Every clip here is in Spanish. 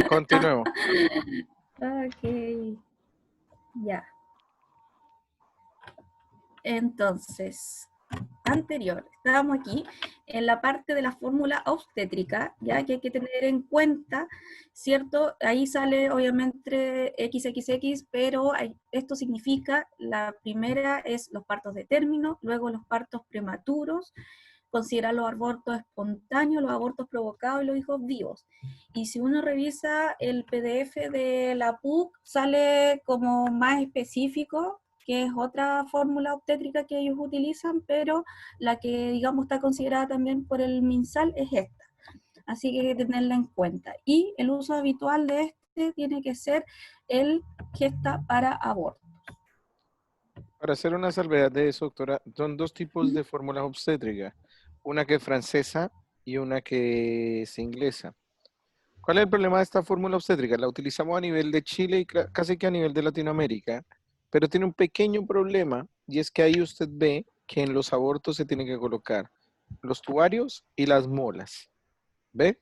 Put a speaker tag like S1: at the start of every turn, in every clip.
S1: Continuemos.
S2: Ok, ya. Entonces, anterior, estábamos aquí en la parte de la fórmula obstétrica, ya que hay que tener en cuenta, ¿cierto? Ahí sale obviamente XXX, pero esto significa, la primera es los partos de término, luego los partos prematuros, considerar los abortos espontáneos, los abortos provocados y los hijos vivos. Y si uno revisa el PDF de la PUC, sale como más específico, que es otra fórmula obstétrica que ellos utilizan, pero la que, digamos, está considerada también por el MinSal es esta. Así que hay que tenerla en cuenta. Y el uso habitual de este tiene que ser el gesta para aborto.
S1: Para hacer una salvedad de eso, doctora, son dos tipos de fórmula obstétrica. Una que es francesa y una que es inglesa. ¿Cuál es el problema de esta fórmula obstétrica? La utilizamos a nivel de Chile y casi que a nivel de Latinoamérica, pero tiene un pequeño problema y es que ahí usted ve que en los abortos se tienen que colocar los tubarios y las molas. ¿Ve?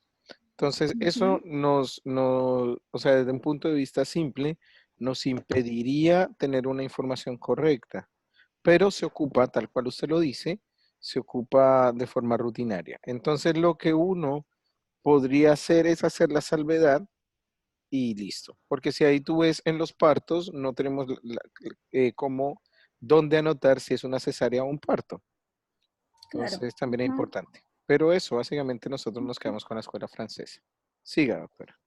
S1: Entonces, eso o sea, desde un punto de vista simple, nos impediría tener una información correcta, pero se ocupa, tal cual usted lo dice, se ocupa de forma rutinaria. Entonces, lo que uno podría hacer es hacer la salvedad y listo. Porque si ahí tú ves en los partos, no tenemos como dónde anotar si es una cesárea o un parto.
S2: Claro.
S1: Entonces, también es importante. Pero eso, básicamente, nosotros nos quedamos con la escuela francesa. Siga, doctora.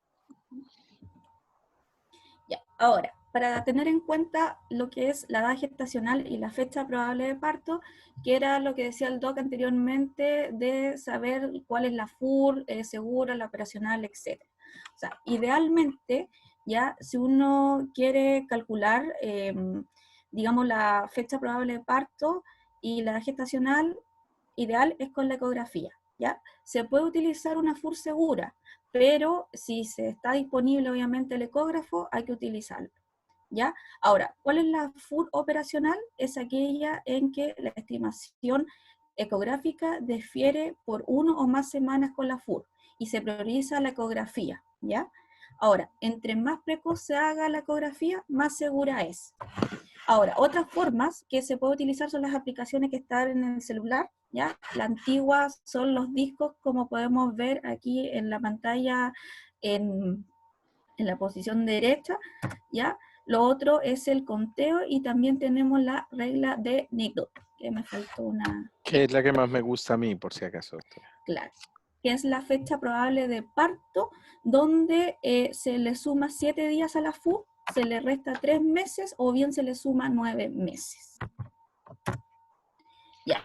S2: Ya. Ahora, para tener en cuenta lo que es la edad gestacional y la fecha probable de parto, que era lo que decía el doc anteriormente, de saber cuál es la FUR, segura, la operacional, etc. O sea, idealmente, ya si uno quiere calcular, digamos, la fecha probable de parto y la edad gestacional, ideal es con la ecografía, ¿ya? Se puede utilizar una FUR segura, pero si se está disponible obviamente el ecógrafo, hay que utilizarlo, ¿ya? Ahora, ¿cuál es la FUR operacional? Es aquella en que la estimación ecográfica difiere por 1 o más semanas con la FUR y se prioriza la ecografía, ¿ya? Ahora, entre más precoz se haga la ecografía, más segura es. Ahora, otras formas que se puede utilizar son las aplicaciones que están en el celular, ¿ya? La antigua son los discos, como podemos ver aquí en la pantalla en la posición derecha, ¿ya? Lo otro es el conteo y también tenemos la regla de Nichols, que me faltó una,
S1: Que es la que más me gusta a mí, por si acaso, doctora.
S2: claro, que es la fecha probable de parto, donde se le suma 7 días a la FU, se le resta 3 meses o bien se le suma 9 meses. Ya,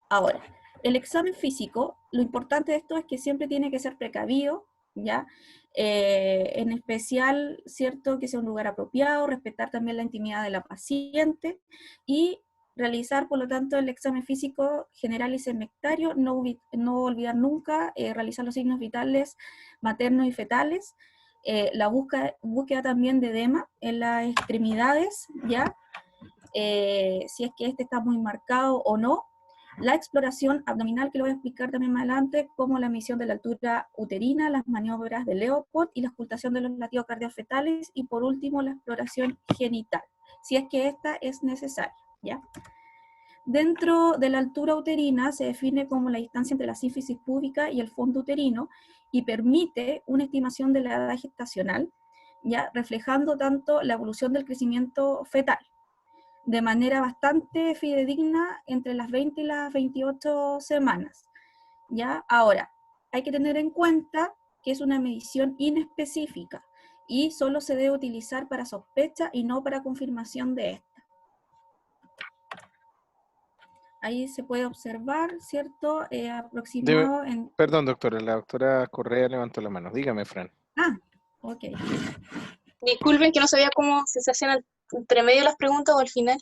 S2: ahora, el examen físico, lo importante de esto es que siempre tiene que ser precavido, ¿ya? En especial, ¿cierto? Que sea un lugar apropiado, respetar también la intimidad de la paciente y realizar, por lo tanto, el examen físico general y semectario, no olvidar nunca realizar los signos vitales maternos y fetales, la búsqueda también de edema en las extremidades, ¿ya? Si es que este está muy marcado o no, la exploración abdominal, que lo voy a explicar también más adelante, como la medición de la altura uterina, las maniobras de Leopold y la ocultación de los latidos cardiofetales, y por último la exploración genital, si es que esta es necesaria, ¿ya? Dentro de la altura uterina se define como la distancia entre la sínfisis púbica y el fondo uterino y permite una estimación de la edad gestacional, ¿ya? Reflejando tanto la evolución del crecimiento fetal, de manera bastante fidedigna entre las 20 y las 28 semanas. ¿Ya? Ahora, hay que tener en cuenta que es una medición inespecífica y solo se debe utilizar para sospecha y no para confirmación de esta. Ahí se puede observar, ¿cierto? Aproximado en...
S1: Perdón, doctora, la doctora Correa levantó la mano. Dígame, Fran.
S2: Ah, ok.
S3: Disculpen que no sabía cómo se hacían entre medio las preguntas o al final.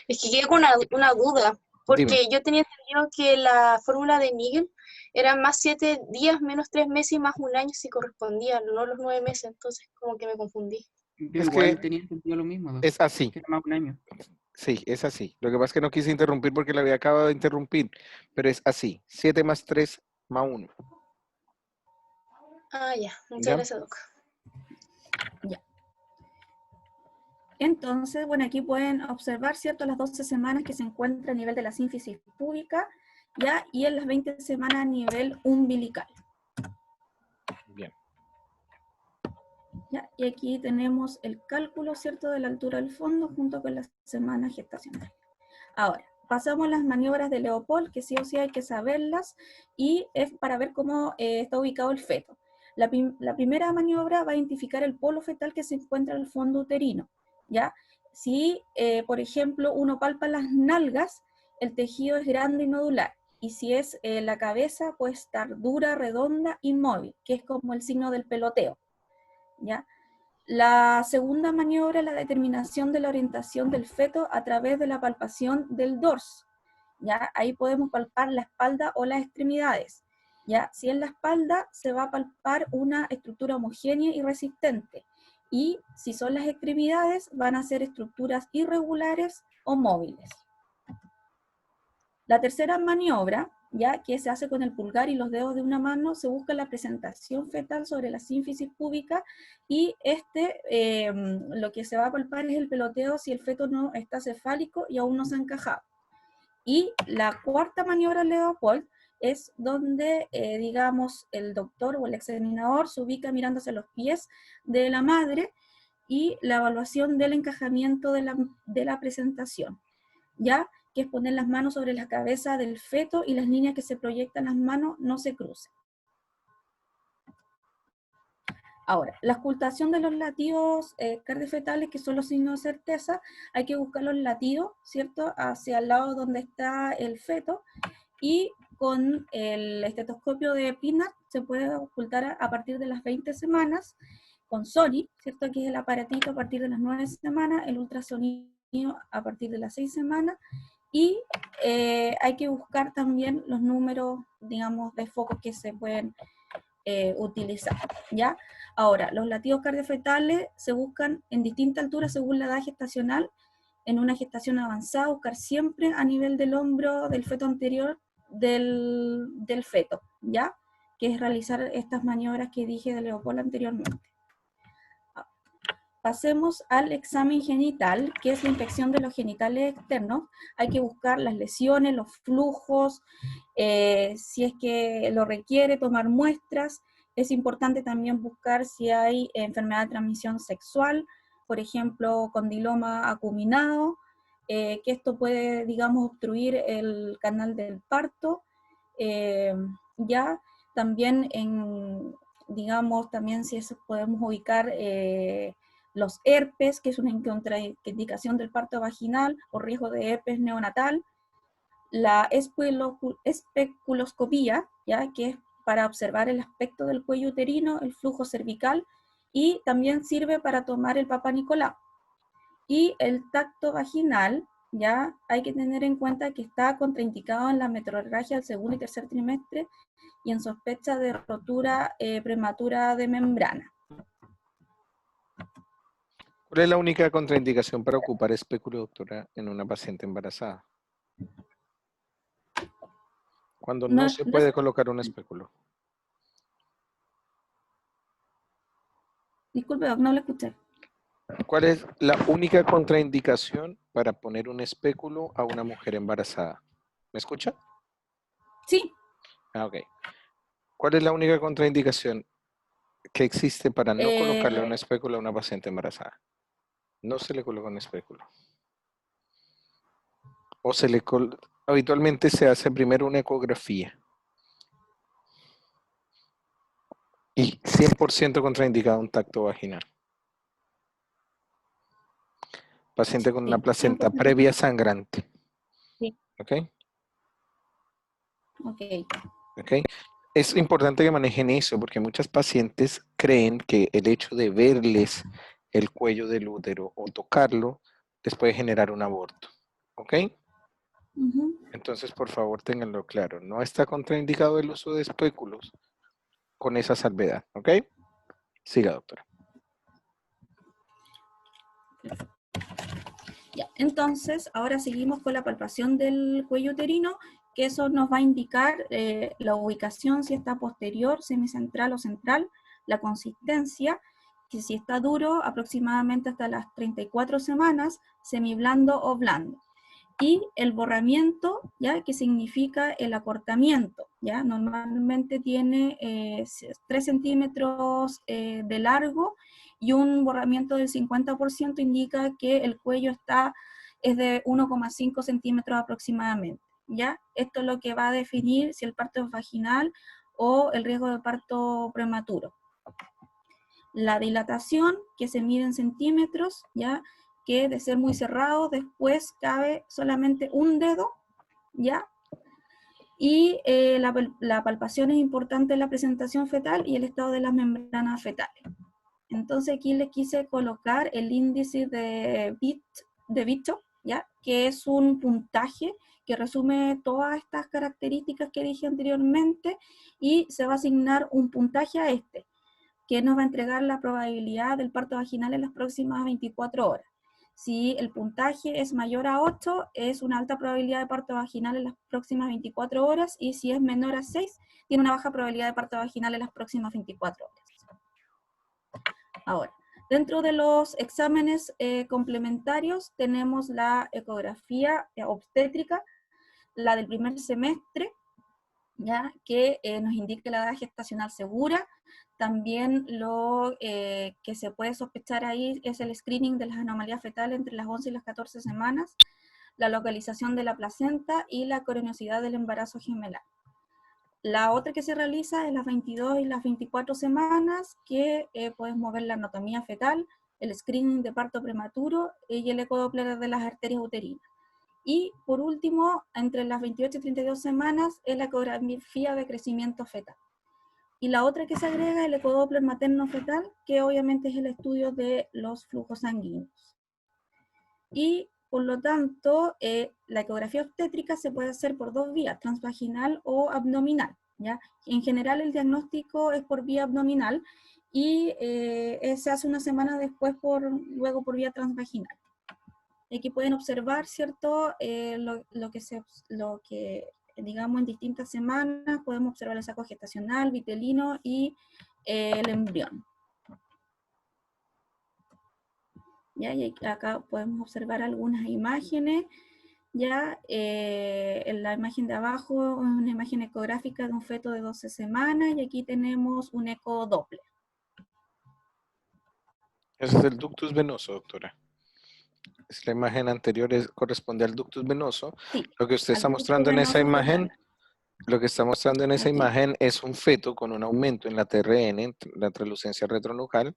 S3: Es que quedé con una duda, porque
S1: Dime.
S3: yo tenía entendido que la fórmula de Miguel era más 7 días, menos 3 meses y más un año si correspondía, no los 9 meses, entonces como que me confundí.
S4: Yo
S1: Es
S4: igual
S1: que
S4: tenía sentido lo mismo,
S1: es así.
S4: que era más un año.
S1: Sí, es así. Lo que pasa es que no quise interrumpir porque le había acabado de interrumpir, pero es así. 7 más 3 más 1.
S3: Ah, ya, muchas
S1: ¿Ya?
S3: gracias, Doc.
S2: Entonces, bueno, aquí pueden observar, ¿cierto?, las 12 semanas que se encuentra a nivel de la sínfisis púbica, ¿ya? Y en las 20 semanas a nivel umbilical.
S1: Bien.
S2: ¿Ya? Y aquí tenemos el cálculo, ¿cierto?, de la altura del fondo junto con las semanas gestacionales. Ahora, pasamos a las maniobras de Leopold, que sí o sí hay que saberlas, y es para ver cómo está ubicado el feto. La primera maniobra va a identificar el polo fetal que se encuentra en el fondo uterino, ¿ya? Si, por ejemplo, uno palpa las nalgas, el tejido es grande y nodular, y si es la cabeza, puede estar dura, redonda, inmóvil, que es como el signo del peloteo, ¿ya? La segunda maniobra es la determinación de la orientación del feto a través de la palpación del dorso, ¿ya? Ahí podemos palpar la espalda o las extremidades, ¿ya? Si en la espalda se va a palpar una estructura homogénea y resistente, y si son las extremidades van a ser estructuras irregulares o móviles. La tercera maniobra, ya que se hace con el pulgar y los dedos de una mano, se busca la presentación fetal sobre la sínfisis púbica, y lo que se va a palpar es el peloteo si el feto no está cefálico y aún no se ha encajado. Y la cuarta maniobra Leopold es donde, digamos, el doctor o el examinador se ubica mirándose los pies de la madre, y la evaluación del encajamiento de la presentación, ¿ya? Que es poner las manos sobre la cabeza del feto y las líneas que se proyectan las manos no se crucen. Ahora, la ocultación de los latidos cardiofetales, que son los signos de certeza, hay que buscar los latidos, ¿cierto?, hacia el lado donde está el feto, y con el estetoscopio de Pinat se puede ocultar a partir de las 20 semanas, con Sony, ¿cierto?, que es el aparatito a partir de las 9 semanas, el ultrasonido a partir de las 6 semanas, y hay que buscar también los números, digamos, de focos que se pueden utilizar, ¿ya? Ahora, los latidos cardiofetales se buscan en distintas alturas según la edad gestacional. En una gestación avanzada, buscar siempre a nivel del hombro del feto anterior del feto, ¿ya? Que es realizar estas maniobras que dije de Leopold anteriormente. Pasemos al examen genital, que es la inspección de los genitales externos. Hay que buscar las lesiones, los flujos, si es que lo requiere, tomar muestras. Es importante también buscar si hay enfermedad de transmisión sexual, por ejemplo, condiloma acuminado, que esto puede, digamos, obstruir el canal del parto. Ya también digamos, también si eso podemos ubicar los herpes, que es una contraindicación del parto vaginal o riesgo de herpes neonatal. La especuloscopía, ¿ya?, que es para observar el aspecto del cuello uterino, el flujo cervical, y también sirve para tomar el Papá Nicolau. Y el tacto vaginal, ya hay que tener en cuenta que está contraindicado en la metrorragia del segundo y tercer trimestre y en sospecha de rotura prematura de membrana.
S1: ¿Cuál es la única contraindicación para ocupar espéculo, doctora, en una paciente embarazada? Cuando no se puede colocar un espéculo.
S2: Disculpe, no lo escuché.
S1: ¿Cuál es la única contraindicación para poner un espéculo a una mujer embarazada? ¿Me escucha?
S2: Sí.
S1: Ah, ok. ¿Cuál es la única contraindicación que existe para no colocarle un espéculo a una paciente embarazada? No se le coloca un espéculo. O habitualmente se hace primero una ecografía. Y 100% contraindicado un tacto vaginal. Paciente con una placenta previa sangrante.
S2: Sí.
S1: ¿Ok?
S2: Ok.
S1: ¿Ok? Es importante que manejen eso porque muchas pacientes creen que el hecho de verles el cuello del útero o tocarlo les puede generar un aborto. ¿Ok? Entonces, por favor, ténganlo claro. No está contraindicado el uso de espéculos con esa salvedad. ¿Ok? Siga, doctora.
S2: Ya, entonces, ahora seguimos con la palpación del cuello uterino, que eso nos va a indicar la ubicación, si está posterior, semicentral o central, la consistencia, que si está duro, aproximadamente hasta las 34 semanas, semiblando o blando. Y el borramiento, ¿ya? Que significa el acortamiento, ¿ya? Normalmente tiene 3 centímetros de largo, y un borramiento del 50% indica que el cuello es de 1,5 centímetros aproximadamente, ¿ya? Esto es lo que va a definir si el parto es vaginal o el riesgo de parto prematuro. La dilatación, que se mide en centímetros, ¿ya? Que de ser muy cerrado, después cabe solamente un dedo, ¿ya? Y la palpación es importante en la presentación fetal y el estado de las membranas fetales. Entonces aquí les quise colocar el índice de Bishop, ¿ya? Que es un puntaje que resume todas estas características que dije anteriormente, y se va a asignar un puntaje a este, que nos va a entregar la probabilidad del parto vaginal en las próximas 24 horas. Si el puntaje es mayor a 8, es una alta probabilidad de parto vaginal en las próximas 24 horas, y si es menor a 6, tiene una baja probabilidad de parto vaginal en las próximas 24 horas. Ahora, dentro de los exámenes complementarios tenemos la ecografía obstétrica, la del primer semestre, ¿ya? Que nos indica la edad gestacional segura. También lo que se puede sospechar ahí es el screening de las anomalías fetales entre las 11 y las 14 semanas, la localización de la placenta y la croniosidad del embarazo gemelar. La otra que se realiza es las 22 y las 24 semanas, que podemos ver la anatomía fetal, el screening de parto prematuro y el ecodoppler de las arterias uterinas. Y por último, entre las 28 y 32 semanas, es la ecografía de crecimiento fetal. Y la otra que se agrega es el ecodoppler materno-fetal, que obviamente es el estudio de los flujos sanguíneos. Y por lo tanto, la ecografía obstétrica se puede hacer por 2 vías, transvaginal o abdominal, ¿ya? En general el diagnóstico es por vía abdominal, y se hace una semana después luego por vía transvaginal. Aquí pueden observar, ¿cierto? Lo que digamos en distintas semanas podemos observar el saco gestacional, vitelino y el embrión. ¿Ya? Y acá podemos observar algunas imágenes. Ya en la imagen de abajo es una imagen ecográfica de un feto de 12 semanas, y aquí tenemos un ecodoppler.
S1: Ese es el ductus venoso, doctora. La imagen anterior corresponde al ductus venoso.
S2: Sí,
S1: Lo que usted está
S2: al
S1: mostrando en esa
S2: ductus venoso
S1: imagen,
S2: fetal.
S1: lo que está mostrando en esa
S2: Aquí.
S1: imagen es un feto con un aumento en la TRN, la translucencia retronucal,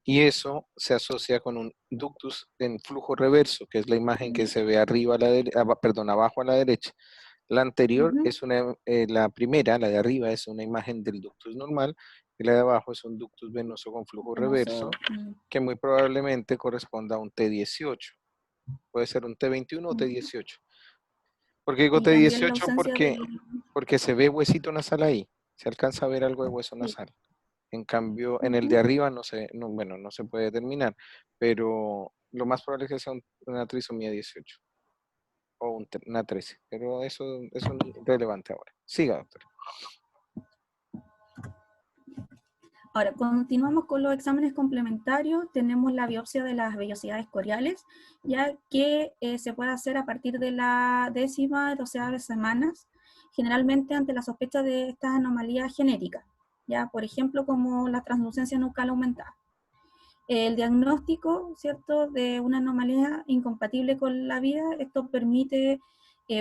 S1: y eso se asocia con un ductus en flujo reverso, que es la imagen que se ve arriba a la abajo a la derecha. La anterior es la primera, la de arriba, es una imagen del ductus normal, y la de abajo es un ductus venoso con flujo reverso, que muy probablemente corresponda a un T18. Puede ser un T21 o T18. ¿Por qué digo
S2: Y también la
S1: T18?
S2: ausencia
S1: Porque se ve huesito nasal ahí, se alcanza a ver algo de hueso nasal. En cambio, en el de arriba no se puede determinar, pero lo más probable es que sea una trisomía 18 o una 13, pero eso es irrelevante ahora. Siga, doctor.
S2: Ahora, continuamos con los exámenes complementarios. Tenemos la biopsia de las vellosidades coriales, ya que se puede hacer a partir de la 10ª, 12ª semanas, generalmente ante la sospecha de estas anomalías genéticas, ya, por ejemplo, como la translucencia nucal aumentada. El diagnóstico, ¿cierto?, de una anomalía incompatible con la vida, esto permite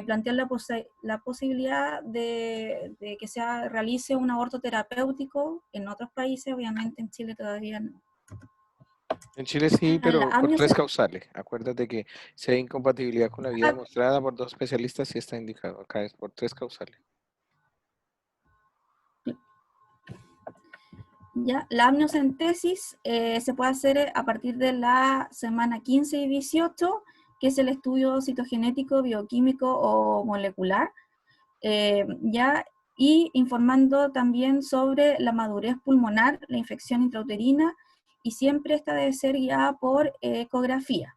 S2: plantear la posibilidad de que se realice un aborto terapéutico en otros países. Obviamente en Chile todavía no.
S1: En Chile sí,
S2: La
S1: pero por 3 causales. Acuérdate que si hay incompatibilidad con la vida demostrada por 2 especialistas, sí está indicado. Acá es por 3 causales.
S2: ¿Ya? La amniocentesis se puede hacer a partir de la semana 15 y 18, que es el estudio citogenético, bioquímico o molecular, ¿ya? Y informando también sobre la madurez pulmonar, la infección intrauterina, y siempre esta debe ser guiada por ecografía,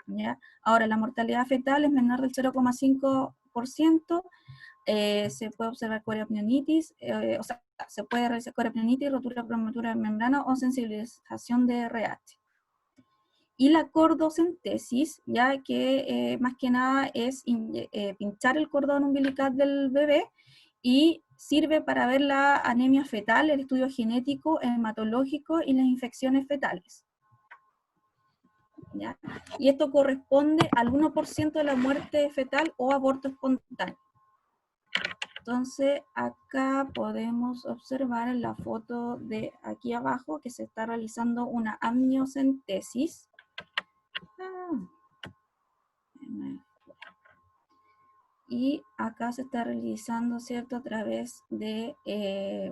S2: ¿ya? Ahora, la mortalidad fetal es menor del 0,5%, se puede observar coriopnionitis, o sea, Se puede realizar con peritonitis, rotura prematura de membrana o sensibilización de RH. Y la cordocentesis, ya que más que nada es pinchar el cordón umbilical del bebé y sirve para ver la anemia fetal, el estudio genético, hematológico y las infecciones fetales. ¿Ya? Y esto corresponde al 1% de la muerte fetal o aborto espontáneo. Entonces, acá podemos observar en la foto de aquí abajo que se está realizando una amniocentesis. Y acá se está realizando, ¿cierto?, a través de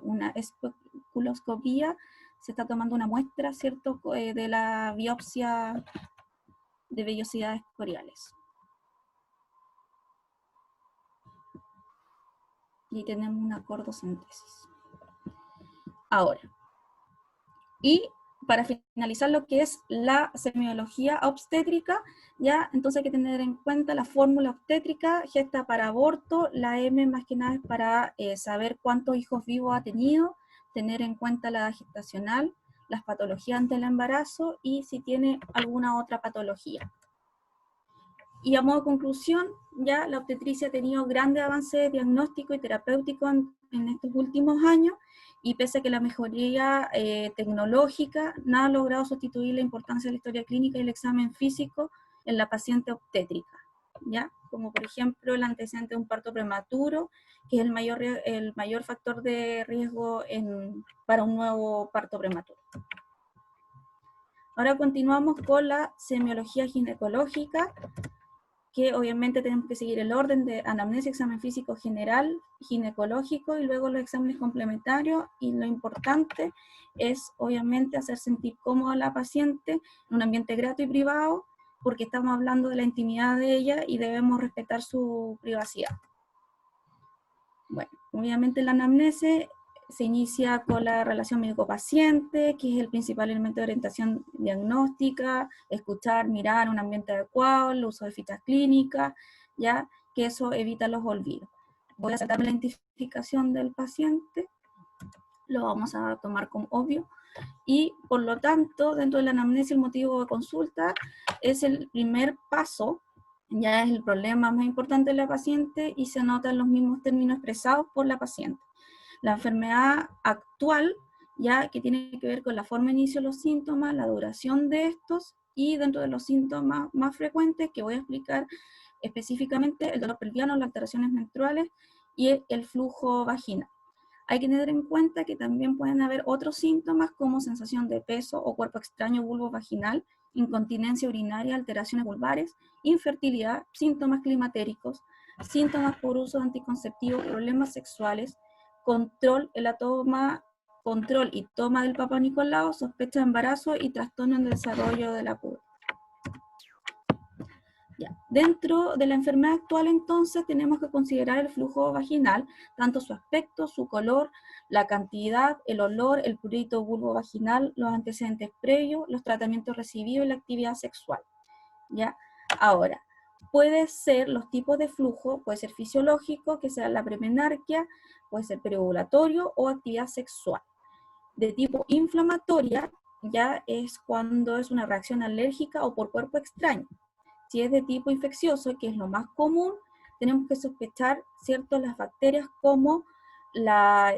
S2: una especuloscopía, se está tomando una muestra, ¿cierto?, de la biopsia de vellosidades coriales. Y tenemos una cordocentesis. Ahora, y para finalizar lo que es la semiología obstétrica, ya, entonces hay que tener en cuenta la fórmula obstétrica, G está para aborto, la M más que nada es para saber cuántos hijos vivos ha tenido, tener en cuenta la edad gestacional, las patologías ante el embarazo y si tiene alguna otra patología. Y a modo de conclusión, ya la obstetricia ha tenido grandes avances diagnóstico y terapéutico en estos últimos años, y pese a que la mejoría tecnológica, nada ha logrado sustituir la importancia de la historia clínica y el examen físico en la paciente obstétrica, ¿ya? Como por ejemplo el antecedente de un parto prematuro, que es el mayor factor de riesgo para un nuevo parto prematuro. Ahora continuamos con la semiología ginecológica, que obviamente tenemos que seguir el orden de anamnesis, examen físico general, ginecológico y luego los exámenes complementarios, y lo importante es obviamente hacer sentir cómoda a la paciente en un ambiente grato y privado, porque estamos hablando de la intimidad de ella y debemos respetar su privacidad. Bueno, obviamente la anamnesis se inicia con la relación médico-paciente, que es el principal elemento de orientación diagnóstica, escuchar, mirar, un ambiente adecuado, el uso de fichas clínicas, ya que eso evita los olvidos. Voy a sacar la identificación del paciente, lo vamos a tomar como obvio, y por lo tanto, dentro de la anamnesis, el motivo de consulta es el primer paso, ya es el problema más importante de la paciente y se notan los mismos términos expresados por la paciente. La enfermedad actual, ya que tiene que ver con la forma de inicio de los síntomas, la duración de estos, y dentro de los síntomas más frecuentes que voy a explicar específicamente, el dolor pelviano, las alteraciones menstruales y el flujo vaginal. Hay que tener en cuenta que también pueden haber otros síntomas como sensación de peso o cuerpo extraño vulvo-vaginal, incontinencia urinaria, alteraciones vulvares, infertilidad, síntomas climatéricos, síntomas por uso de anticonceptivos, problemas sexuales, control y toma del Papa Nicolau, sospecha de embarazo y trastorno en el desarrollo de la pubertad. Ya. Dentro de la enfermedad actual, entonces, tenemos que considerar el flujo vaginal, tanto su aspecto, su color, la cantidad, el olor, el prurito vulvovaginal, los antecedentes previos, los tratamientos recibidos y la actividad sexual. ¿Ya? Ahora, puede ser los tipos de flujo, puede ser fisiológico, que sea la premenarquia, puede ser preovulatorio o actividad sexual. De tipo inflamatoria, ya es cuando es una reacción alérgica o por cuerpo extraño. Si es de tipo infeccioso, que es lo más común, tenemos que sospechar, ¿cierto?, las bacterias como la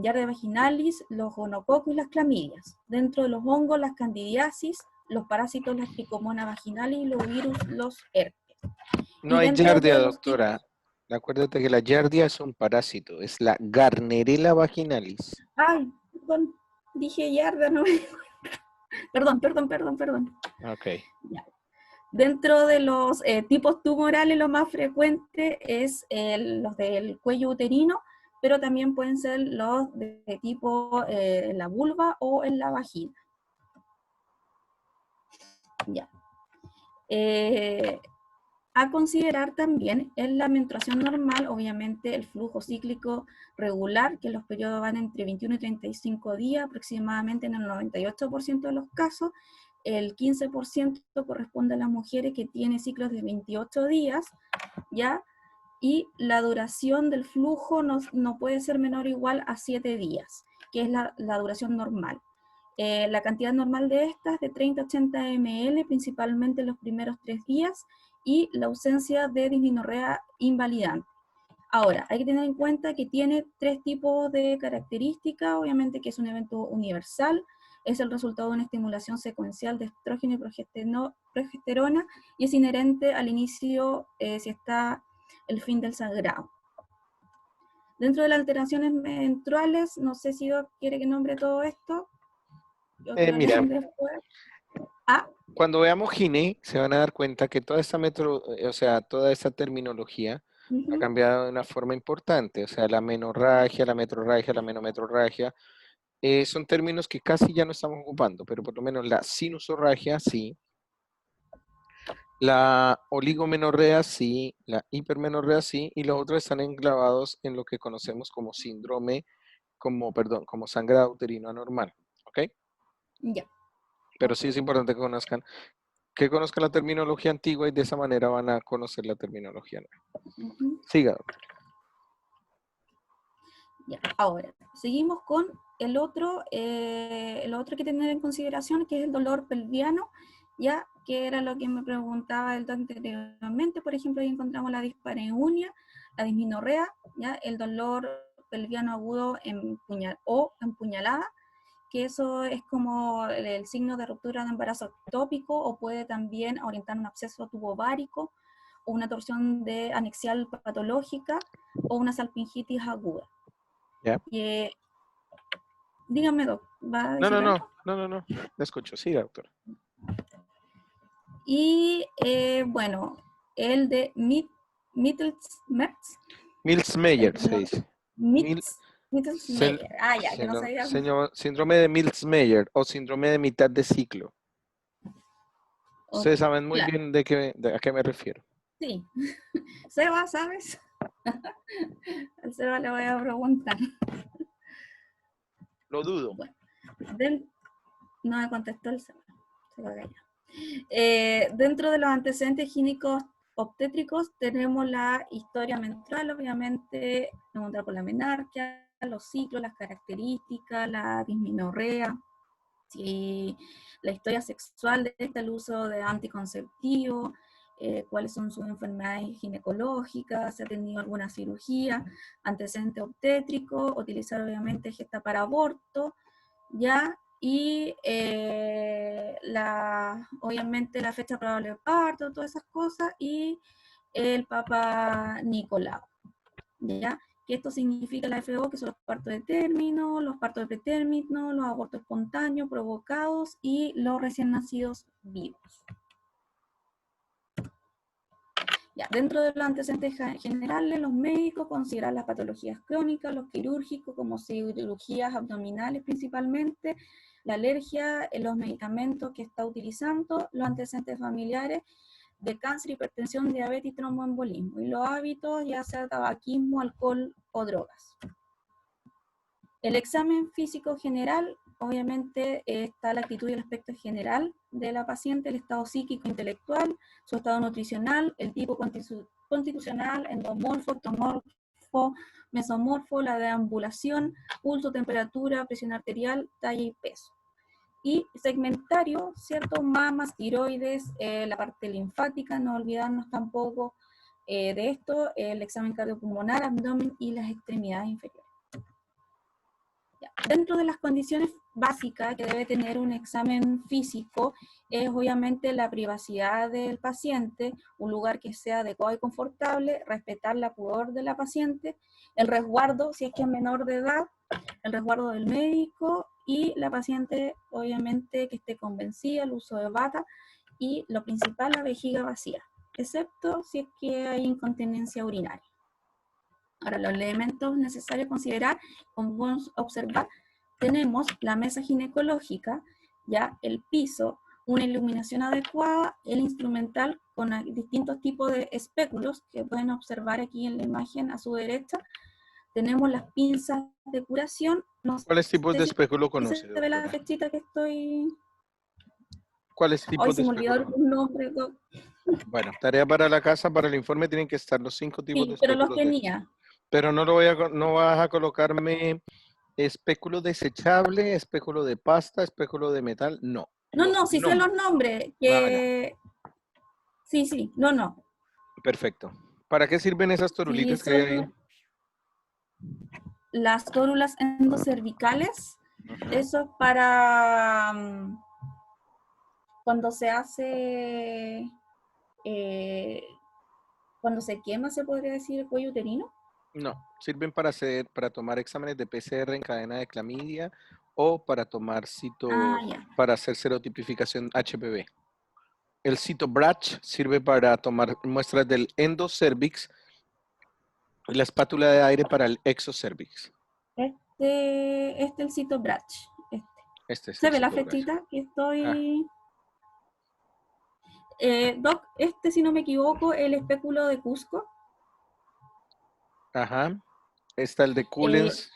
S2: Giardia vaginalis, los gonococos y las clamidias. Dentro de los hongos, las candidiasis, los parásitos, las tricomonas vaginalis y los virus, los herpes.
S1: No hay Giardia, doctora. Acuérdate que la Giardia es un parásito, es la Gardnerella vaginalis.
S2: Ay, perdón, dije Giardia, no me... Perdón.
S1: Ok.
S2: Ya. Dentro de los tipos tumorales, lo más frecuente es los del cuello uterino, pero también pueden ser los de tipo en la vulva o en la vagina. Ya. A considerar también en la menstruación normal, obviamente el flujo cíclico regular, que los periodos van entre 21 y 35 días, aproximadamente en el 98% de los casos. El 15% corresponde a las mujeres que tienen ciclos de 28 días, ¿ya? y la duración del flujo no puede ser menor o igual a 7 días, que es la duración normal. La cantidad normal de estas es de 30 a 80 ml, principalmente los primeros 3 días, y la ausencia de dismenorrea invalidante. Ahora, hay que tener en cuenta que tiene 3 tipos de características, obviamente que es un evento universal, es el resultado de una estimulación secuencial de estrógeno y progesterona, y es inherente al inicio si está el fin del sangrado. Dentro de las alteraciones menstruales, no sé si Doc quiere que nombre todo esto.
S1: Mira,
S2: Después. Ah,
S1: cuando veamos Gine, se van a dar cuenta que toda esta toda esta terminología ha cambiado de una forma importante. O sea, la menorragia, la metrorragia, la menometrorragia, son términos que casi ya no estamos ocupando, pero por lo menos la sinusorragia sí, la oligomenorrea sí, la hipermenorrea sí, y los otros están enclavados en lo que conocemos como como sangrado uterino anormal, ¿ok?
S2: ya.
S1: Pero sí es importante que conozcan la terminología antigua y de esa manera van a conocer la terminología nueva. Siga, doctor.
S2: Ya. Ahora, seguimos con el otro que tener en consideración, que es el dolor pelviano, ya que era lo que me preguntaba el doctor anteriormente. Por ejemplo, ahí encontramos la dispareunia, la dismenorrea, ya el dolor pelviano agudo o empuñalada, que eso es como el signo de ruptura de embarazo ectópico, o puede también orientar un absceso tubovárico, o una torsión de anexial patológica, o una salpingitis aguda.
S1: ¿Ya?
S2: Dígame, Doc, ¿va a decir algo?
S1: No, le escucho, siga, doctor.
S2: Y bueno, el de
S1: Mills-Meyer se dice.
S2: Mittels-Meyer. Ah, ya, que no sabía.
S1: Síndrome de Mills-Meyer o síndrome de mitad de ciclo. Ustedes saben muy
S2: claro.
S1: bien a qué me refiero.
S2: Sí. Seba, ¿sabes? Al Seba le voy a preguntar.
S1: Lo dudo.
S2: Bueno, no me contestó el Seba. Se va a callar. Dentro de los antecedentes gínecos obstétricos tenemos la historia menstrual, obviamente, preguntar por la menarquia, los ciclos, las características, la dismenorrea, la historia sexual de el uso de anticonceptivos, cuáles son sus enfermedades ginecológicas, si ha tenido alguna cirugía, antecedente obstétrico, utilizar obviamente gesta para aborto, ya, y obviamente la fecha probable de parto, todas esas cosas, y el Papa Nicolau, ¿ya? Que esto significa la FO, que son los partos de término, los partos de pretérmino, los abortos espontáneos provocados y los recién nacidos vivos. Ya, dentro de los antecedentes generales, los médicos consideran las patologías crónicas, los quirúrgicos como cirugías abdominales principalmente, la alergia, los medicamentos que está utilizando, los antecedentes familiares de cáncer, hipertensión, diabetes y tromboembolismo, y los hábitos, ya sea tabaquismo, alcohol o drogas. El examen físico general, obviamente está la actitud y el aspecto general de la paciente, el estado psíquico intelectual, su estado nutricional, el tipo constitucional, endomorfo, ectomorfo, mesomorfo, la deambulación, pulso, temperatura, presión arterial, talla y peso. Y segmentario, ¿cierto? Mamas, tiroides, la parte linfática, no olvidarnos tampoco de esto, el examen cardiopulmonar, abdomen y las extremidades inferiores. Ya. Dentro de las condiciones básicas que debe tener un examen físico es obviamente la privacidad del paciente, un lugar que sea adecuado y confortable, respetar la pudor de la paciente, el resguardo, si es que es menor de edad, el resguardo del médico y la paciente obviamente que esté convencida, el uso de bata y lo principal, la vejiga vacía, excepto si es que hay incontinencia urinaria. Ahora, los elementos necesarios a considerar, como podemos observar, tenemos la mesa ginecológica, ya el piso, una iluminación adecuada, el instrumental con distintos tipos de espéculos que pueden observar aquí en la imagen a su derecha. Tenemos las pinzas de curación. No
S1: ¿Cuáles tipos
S2: sé
S1: de
S2: si
S1: espéculo conoce,
S2: se ve la
S1: doctora?
S2: flechita que estoy...
S1: ¿Cuáles
S2: Hoy
S1: tipos
S2: se
S1: de
S2: me olvidó
S1: espéculo?
S2: algún nombre.
S1: Bueno, tarea para la casa, para el informe tienen que estar los 5 tipos de
S2: Sí, pero los
S1: espéculos.
S2: tenía.
S1: Pero no no vas a colocarme espéculo desechable, espéculo de pasta, espéculo de metal. No,
S2: No,
S1: los
S2: no, sí sé los
S1: nombres.
S2: nombres.
S1: Ah, ya.
S2: Que... Sí, sí, no, no.
S1: Perfecto. ¿Para qué sirven esas
S2: Sí,
S1: torulitas que hay ahí?
S2: son las tórulas endocervicales.
S1: Ujú.
S2: Eso es para cuando se hace, eh, cuando se quema, se podría decir, el cuello uterino.
S1: No, sirven para tomar exámenes de PCR en cadena de clamidia o para tomar
S2: Ah, ya.
S1: para hacer serotipificación HPV. El CitoBratch sirve para tomar muestras del endocervix y la espátula de aire para el exocervix.
S2: Este el Cytobrach.
S1: Este es
S2: ¿Se
S1: el
S2: ve la
S1: CitoBratch.
S2: fechita que
S1: Ah,
S2: estoy? Doc, si no me equivoco, el espéculo de Cusco.
S1: ajá. Está el de
S2: Eh,
S1: Coolens.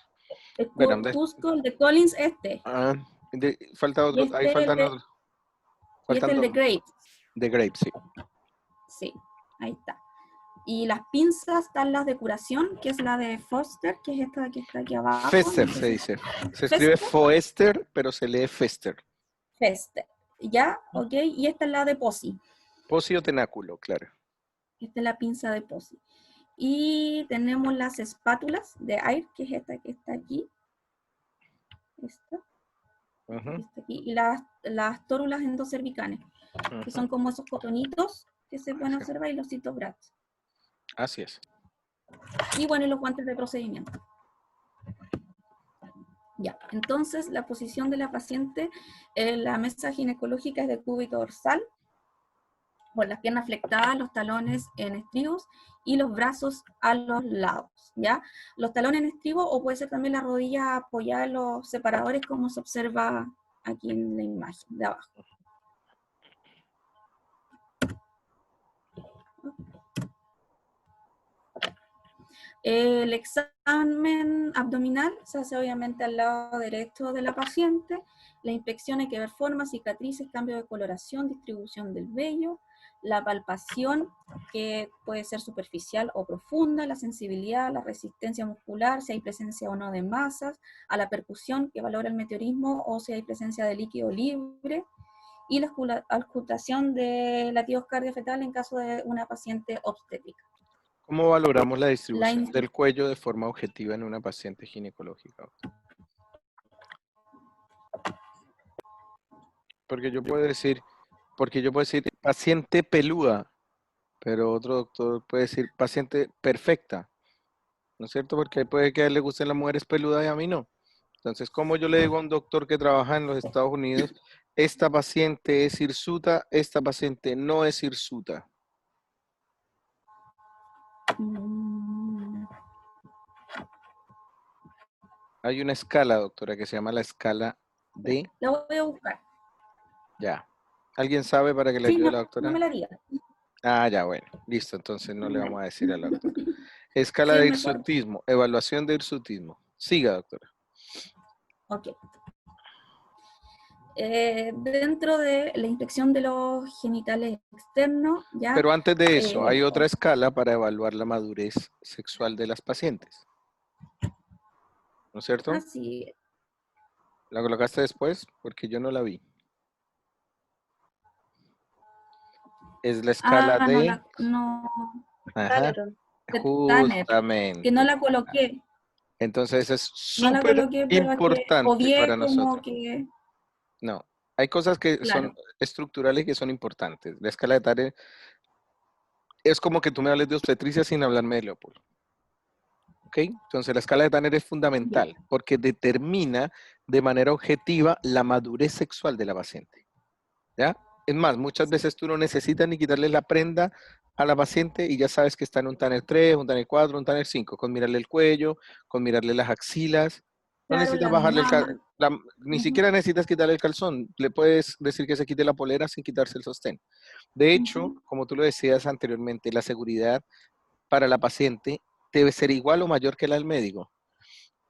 S1: Bueno,
S2: Cusco, el de Collins,
S1: ah, falta
S2: Y
S1: otro, ahí faltan otros.
S2: este
S1: Faltan
S2: el de
S1: dos.
S2: Grape.
S1: De grape, sí.
S2: Sí, ahí está. Y las pinzas están las de curación, que es la de Foster, que es esta que está aquí abajo.
S1: Fester
S2: No sé
S1: se
S2: si
S1: dice. Se escribe
S2: Fester,
S1: Foester, pero se lee Fester.
S2: Fester. ¿Ya? ¿Ok? Y esta es la de Posi.
S1: Pocio tenáculo, claro.
S2: Esta es la pinza de Posi. Y tenemos las espátulas de aire, que es esta que está aquí. Esta,
S1: Ujú,
S2: que está aquí. Y las tórulas endocervicales, que
S1: ujú.
S2: son como esos cotonitos que se pueden
S1: Así
S2: observar, y los citobrats.
S1: así es.
S2: Y bueno, y los guantes de procedimiento. Ya, entonces la posición de la paciente en la mesa ginecológica es de cúbito dorsal, con las piernas flectadas, los talones en estribos y los brazos a los lados, ¿ya? Los talones en estribos, o puede ser también la rodilla apoyada en los separadores, como se observa aquí en la imagen de abajo. El examen abdominal se hace obviamente al lado derecho de la paciente. La inspección hay que ver formas, cicatrices, cambio de coloración, distribución del vello, la palpación, que puede ser superficial o profunda, la sensibilidad, la resistencia muscular, si hay presencia o no de masas, a la percusión, que valora el meteorismo o si hay presencia de líquido libre, y la auscultación de latidos cardiofetales en caso de una paciente obstétrica.
S1: ¿Cómo valoramos la
S2: La
S1: distribución del cuello de forma objetiva en una paciente ginecológica? Porque yo puedo decir, paciente peluda, pero otro doctor puede decir paciente perfecta, ¿no es cierto? Porque puede que a él le gusten las mujeres peludas y a mí no. Entonces, ¿cómo yo le digo a un doctor que trabaja en los Estados Unidos, esta paciente es hirsuta, esta paciente no es hirsuta?
S2: Mm,
S1: Hay una escala, doctora, que se llama la escala de
S2: La voy a buscar.
S1: ya. ¿Alguien sabe para que le
S2: Sí,
S1: ayude a
S2: no,
S1: la
S2: no me
S1: doctora?
S2: la diga.
S1: Ah, ya, bueno, listo, entonces no le vamos a decir a la doctora. Escala
S2: Sí, es
S1: de
S2: mejor.
S1: hirsutismo, evaluación de hirsutismo. Siga, doctora.
S2: Ok. Dentro de la inspección de los genitales externos, ya,
S1: Pero antes de eso, hay
S2: bueno,
S1: otra escala para evaluar la madurez sexual de las pacientes, ¿no es cierto?
S2: así,
S1: ¿La colocaste después? Porque yo no la vi. Es la escala
S2: no,
S1: de...
S2: no,
S1: Ajá,
S3: Tanneron.
S2: de Tanner, que no
S1: justamente.
S2: la coloqué,
S1: Entonces es
S2: no la
S1: súper
S2: coloqué, pero es que
S1: importante
S2: obvié
S1: para
S2: como
S1: nosotros.
S2: que,
S1: No, hay cosas que son
S2: claro,
S1: estructurales y que son importantes. La escala de Tanner es como que tú me hables de obstetricia sin hablarme de Leopoldo. ¿Ok? Entonces la escala de Tanner es
S2: ya.
S1: fundamental porque determina de manera objetiva la madurez sexual de la paciente. ¿Ya? Es más, muchas veces tú no necesitas ni quitarle la prenda a la paciente y ya sabes que está en un Tanner 3, un Tanner 4, un Tanner 5, con mirarle el cuello, con mirarle las axilas. No
S2: Claro,
S1: necesitas
S2: las
S1: bajarle
S2: mamas.
S1: ni
S2: Ujú,
S1: siquiera necesitas quitarle el calzón. Le puedes decir que se quite la polera sin quitarse el sostén. De hecho,
S2: ujú.
S1: como tú lo decías anteriormente, la seguridad para la paciente debe ser igual o mayor que la del médico.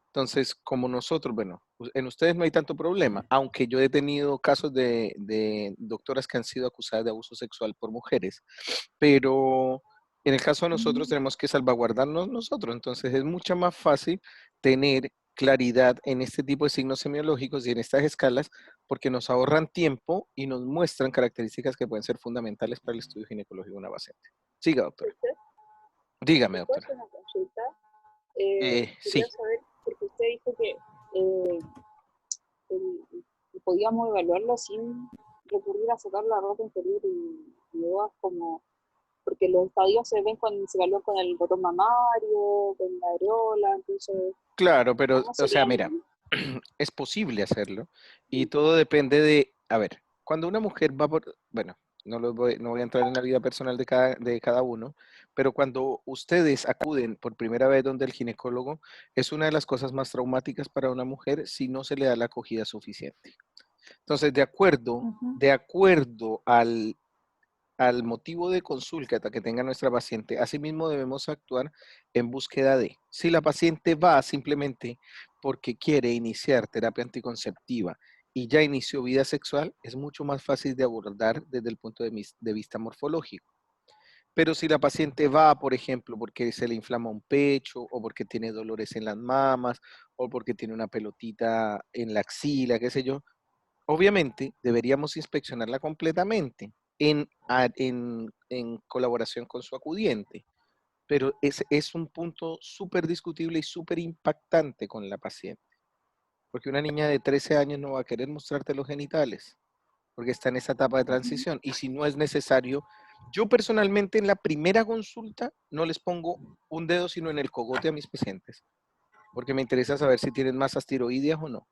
S1: Entonces, como nosotros, bueno, En ustedes no hay tanto problema, aunque yo he tenido casos de doctoras que han sido acusadas de abuso sexual por mujeres, pero en el caso de nosotros tenemos que salvaguardarnos nosotros, entonces es mucho más fácil tener claridad en este tipo de signos semiológicos y en estas escalas porque nos ahorran tiempo y nos muestran características que pueden ser fundamentales para el estudio ginecológico de una paciente. Siga, doctora.
S4: ¿Usted?
S1: Dígame,
S4: ¿Puedo
S1: doctora.
S4: hacer una consulta?
S1: Sí.
S4: Quería saber, porque usted dijo que podíamos evaluarlo sin recurrir a sacar la ropa interior y luego como, porque los estadios se ven cuando se evalúan con el botón mamario, con la areola, entonces,
S1: Claro, pero,
S4: ¿cómo
S1: o sea,
S4: serían?
S1: mira, es posible hacerlo y todo depende de, a ver, cuando una mujer va por, bueno, no voy a entrar en la vida personal de cada uno, pero cuando ustedes acuden por primera vez donde el ginecólogo, es una de las cosas más traumáticas para una mujer si no se le da la acogida suficiente. Entonces, de acuerdo al motivo de consulta que tenga nuestra paciente, asimismo debemos actuar en búsqueda de, si la paciente va simplemente porque quiere iniciar terapia anticonceptiva y ya inició vida sexual, es mucho más fácil de abordar desde el punto de vista morfológico. Pero si la paciente va, por ejemplo, porque se le inflama un pecho o porque tiene dolores en las mamas o porque tiene una pelotita en la axila, qué sé yo, obviamente deberíamos inspeccionarla completamente en colaboración con su acudiente, pero es un punto súper discutible y súper impactante con la paciente, porque una niña de 13 años no va a querer mostrarte los genitales, porque está en esa etapa de transición, y si no es necesario, yo personalmente en la primera consulta no les pongo un dedo sino en el cogote a mis pacientes, porque me interesa saber si tienen masas tiroideas o no.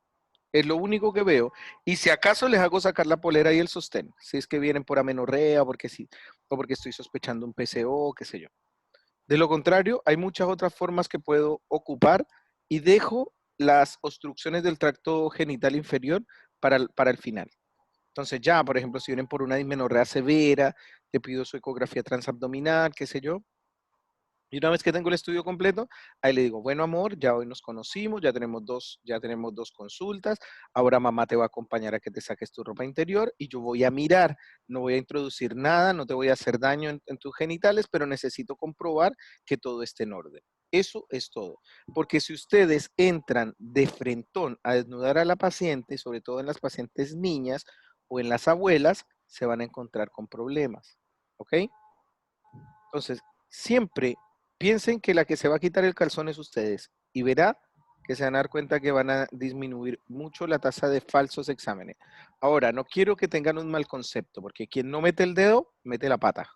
S1: Es lo único que veo. Y si acaso les hago sacar la polera y el sostén, si es que vienen por amenorrea, porque sí, o porque estoy sospechando un PCO, qué sé yo. De lo contrario, hay muchas otras formas que puedo ocupar y dejo las obstrucciones del tracto genital inferior para el final. Entonces ya, por ejemplo, si vienen por una dismenorrea severa, te pido su ecografía transabdominal, qué sé yo, y una vez que tengo el estudio completo, ahí le digo, bueno amor, ya hoy nos conocimos, ya tenemos dos consultas, ahora mamá te va a acompañar a que te saques tu ropa interior y yo voy a mirar, no voy a introducir nada, no te voy a hacer daño en tus genitales, pero necesito comprobar que todo esté en orden. Eso es todo. Porque si ustedes entran de frentón a desnudar a la paciente, sobre todo en las pacientes niñas o en las abuelas, se van a encontrar con problemas. ¿Ok? Entonces, siempre piensen que la que se va a quitar el calzón es ustedes y verá que se van a dar cuenta que van a disminuir mucho la tasa de falsos exámenes. Ahora, no quiero que tengan un mal concepto, porque quien no mete el dedo, mete la pata.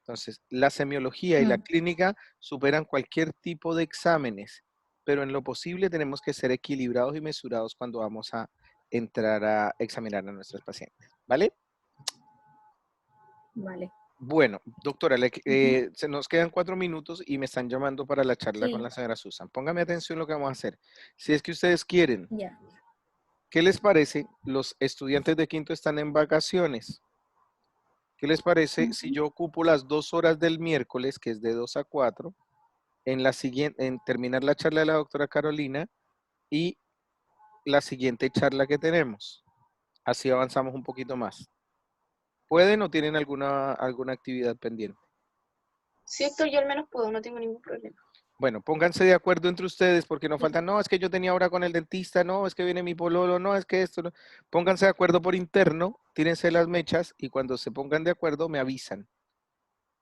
S1: Entonces, la semiología y la clínica superan cualquier tipo de exámenes, pero en lo posible tenemos que ser equilibrados y mesurados cuando vamos a entrar a examinar a nuestros pacientes. ¿Vale?
S2: Vale.
S1: Bueno, doctora, se nos quedan 4 minutos y me están llamando para la charla con
S2: Sí,
S1: la señora Susan. Póngame atención lo que vamos a hacer. Si es que ustedes quieren,
S2: ya.
S1: ¿qué les parece? Los estudiantes de quinto están en vacaciones. ¿Qué les parece si yo ocupo las 2 horas del miércoles, que es de 2 a 4, en terminar la charla de la doctora Carolina y la siguiente charla que tenemos? Así avanzamos un poquito más. ¿Pueden o tienen alguna actividad pendiente?
S3: Sí, Héctor, yo al menos puedo, no tengo ningún problema.
S1: Bueno, pónganse de acuerdo entre ustedes porque no faltan, no, es que yo tenía hora con el dentista, no, es que viene mi pololo, no, es que esto, no. Pónganse de acuerdo por interno, tírense las mechas y cuando se pongan de acuerdo me avisan,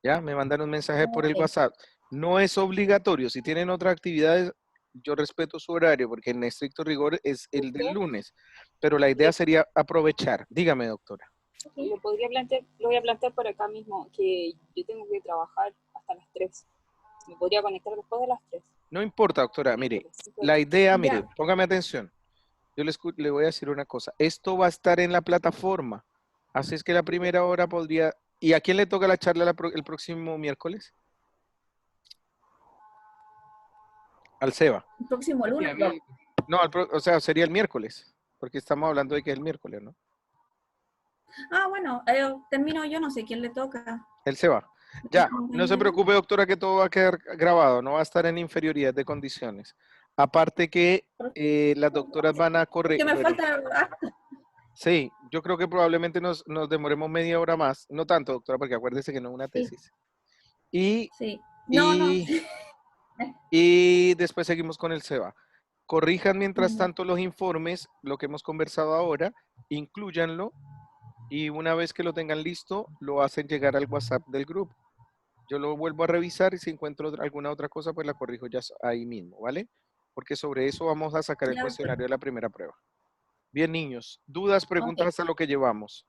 S1: ¿ya? Me mandan un mensaje por el
S2: Ok.
S1: WhatsApp. No es obligatorio, si tienen otras actividades, yo respeto su horario porque en estricto rigor es el del lunes, pero la idea sería aprovechar. Dígame, doctora.
S4: Lo voy a plantear por acá mismo, que yo tengo que trabajar hasta las 3. Me podría conectar después de las 3.
S1: No importa, doctora, mire, la idea, mire,
S2: Ya.
S1: póngame atención. Yo le voy a decir una cosa. Esto va a estar en la plataforma. Así es que la primera hora podría... ¿Y a quién le toca la charla el próximo miércoles? Al Seba.
S2: El próximo lunes. No.
S1: No, o sea, sería el miércoles. Porque estamos hablando de que es el miércoles, ¿no?
S2: Ah, bueno, termino yo, no sé quién le toca.
S1: El Seba. Ya, no se preocupe, doctora, que todo va a quedar grabado. No va a estar en inferioridad de condiciones. Aparte que las doctoras van a correr.
S2: Que me
S1: Bueno,
S2: falta...
S1: sí, yo creo que probablemente nos demoremos media hora más. No tanto, doctora, porque acuérdese que no es una
S2: Sí.
S1: tesis. Y,
S2: Sí. No, no.
S1: y después seguimos con el SEBA. Corrijan mientras
S2: Ya.
S1: tanto los informes, lo que hemos conversado ahora, inclúyanlo y una vez que lo tengan listo, lo hacen llegar al WhatsApp del grupo. Yo lo vuelvo a revisar y si encuentro alguna otra cosa, pues la corrijo ya ahí mismo, ¿vale? Porque sobre eso vamos a sacar el
S2: Ya,
S1: cuestionario de la primera prueba. Bien, niños. ¿Dudas, preguntas
S2: ok.
S1: hasta lo que llevamos?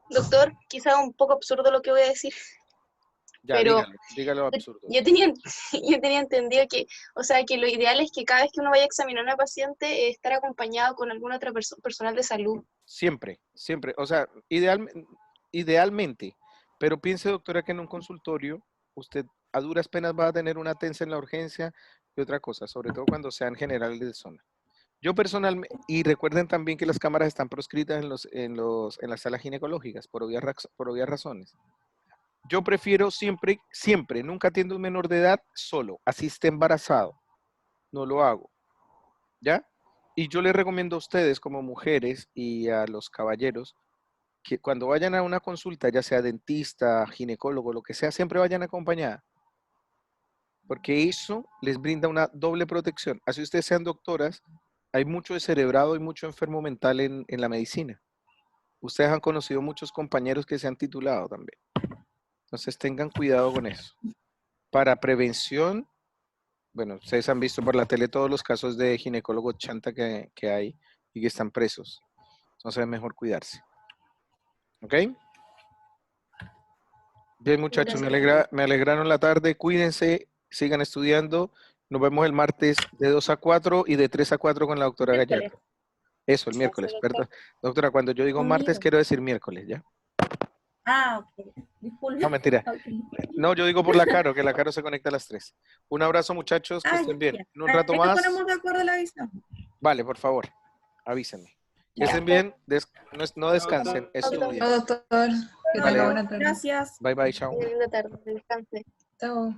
S3: Doctor, quizá un poco absurdo lo que voy a decir,
S1: Ya,
S3: pero
S1: dígalo absurdo.
S3: yo tenía, yo tenía entendido que, o sea, que lo ideal es que cada vez que uno vaya a examinar a una paciente, estar acompañado con alguna otra personal de salud.
S1: Siempre, siempre. O sea, idealmente. Pero piense, doctora, que en un consultorio usted a duras penas va a tener una TENS en la urgencia y otra cosa, sobre todo cuando sean generales de zona. Yo personalmente, y recuerden también que las cámaras están proscritas en las salas ginecológicas por obvias razones. Yo prefiero siempre, nunca atiendo a un menor de edad solo, así esté embarazado. No lo hago. ¿Ya? Y yo les recomiendo a ustedes como mujeres y a los caballeros que cuando vayan a una consulta, ya sea dentista, ginecólogo, lo que sea, siempre vayan acompañadas. Porque eso les brinda una doble protección. Así ustedes sean doctoras, hay mucho descerebrado y mucho enfermo mental en la medicina. Ustedes han conocido muchos compañeros que se han titulado también. Entonces tengan cuidado con eso. Para prevención, bueno, ustedes han visto por la tele todos los casos de ginecólogos chanta que hay y que están presos. Entonces es mejor cuidarse. ¿Ok? Bien, muchachos, me alegraron la tarde. Cuídense, sigan estudiando. Nos vemos el martes de 2 a 4 y de 3 a 4 con la doctora
S2: Miércoles.
S1: Gallardo. Eso, el miércoles,
S4: Gracias,
S1: perdón.
S4: doctor.
S1: Doctora, cuando yo digo martes, quiero decir miércoles, ¿ya?
S2: Ah, ok. Disculpe.
S1: No, mentira.
S2: Ok.
S1: No, yo digo por la Caro, que la Caro se conecta a las 3. Un abrazo, muchachos, que
S2: Ah,
S1: estén bien.
S2: ya.
S1: En un rato
S2: Ahí nos
S1: más.
S2: ponemos de acuerdo la visión.
S1: Vale, por favor, avísenme. Que
S2: Ya.
S1: estén bien, no descansen,
S3: Chao,
S1: estudien.
S5: Chao, doctor. Que
S1: Vale.
S5: tenga buena tarde.
S2: Gracias.
S1: Bye, bye, chao.
S3: Linda tarde, descanse.
S5: Chao.